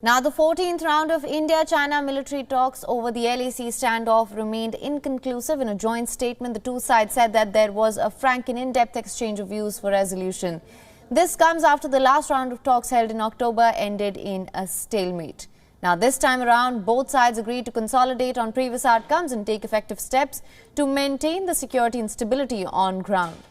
Now, the 14th round of India-China military talks over the LAC standoff remained inconclusive. In a joint statement, the two sides said that there was a frank and in-depth exchange of views for resolution. This comes after the last round of talks held in October ended in a stalemate. Now, this time around, both sides agreed to consolidate on previous outcomes and take effective steps to maintain the security and stability on ground.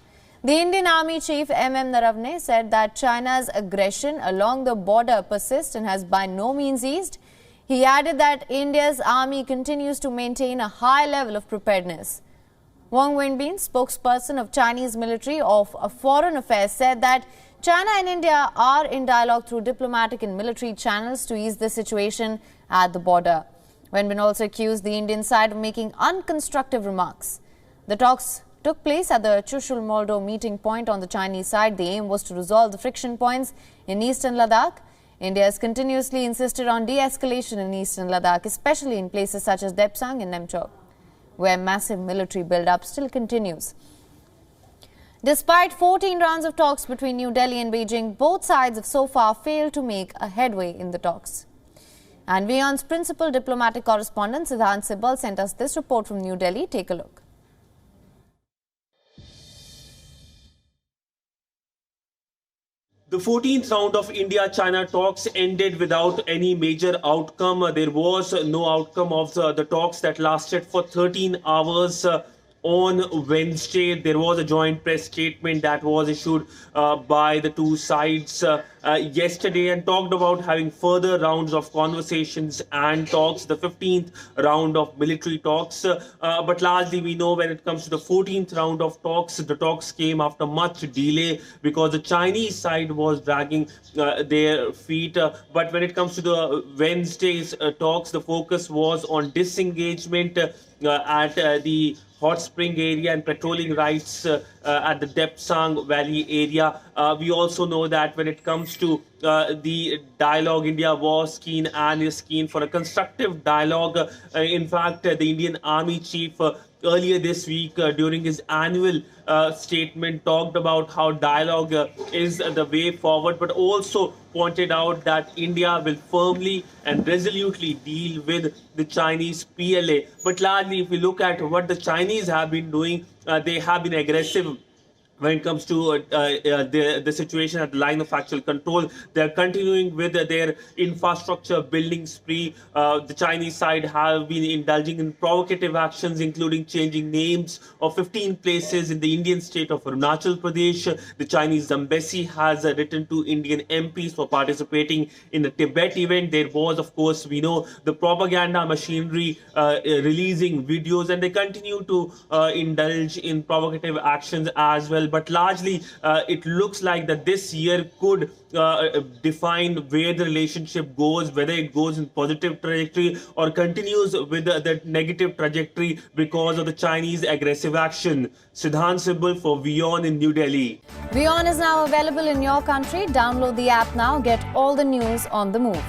The Indian Army Chief Naravne said that China's aggression along the border persists and has by no means eased. He added that India's army continues to maintain a high level of preparedness. Wang Wenbin, spokesperson of Chinese Ministry of Foreign Affairs, said that China and India are in dialogue through diplomatic and military channels to ease the situation at the border. Wenbin also accused the Indian side of making unconstructive remarks. The talks took place at the Chushul-Moldo meeting point on the Chinese side. The aim was to resolve the friction points in eastern Ladakh. India has continuously insisted on de-escalation in eastern Ladakh, especially in places such as Depsang and Nemchok, where massive military build-up still continues. Despite 14 rounds of talks between New Delhi and Beijing, both sides have so far failed to make a headway in the talks. And WION's principal diplomatic correspondent Sidhant Sibal sent us this report from New Delhi. Take a look. The 14th round of India-China talks ended without any major outcome. There was no outcome of the talks that lasted for 13 hours. On Wednesday, there was a joint press statement that was issued by the two sides yesterday and talked about having further rounds of conversations and talks, the 15th round of military talks. But largely, we know when it comes to the 14th round of talks, the talks came after much delay because the Chinese side was dragging their feet. But when it comes to the Wednesday's talks, the focus was on disengagement at the hot spring area and patrolling rights at the Depsang Valley area. We also know that when it comes to the dialogue, India was keen and is keen for a constructive dialogue. In fact, the Indian Army Chief earlier this week during his annual statement talked about how dialogue is the way forward, but also pointed out that India will firmly and resolutely deal with the Chinese PLA. But largely, if we look at what the Chinese have been doing, they have been aggressive when it comes to the situation at the line of actual control. They're continuing with their infrastructure building spree. The Chinese side have been indulging in provocative actions, including changing names of 15 places in the Indian state of Arunachal Pradesh. The Chinese embassy has written to Indian MPs for participating in the Tibet event. There was, of course, we know, the propaganda machinery releasing videos, and they continue to indulge in provocative actions as well. But largely, it looks like that this year could define where the relationship goes, whether it goes in positive trajectory or continues with the negative trajectory because of the Chinese aggressive action. Sidhant Sibal for WION in New Delhi. WION is now available in your country. Download the app now. Get all the news on the move.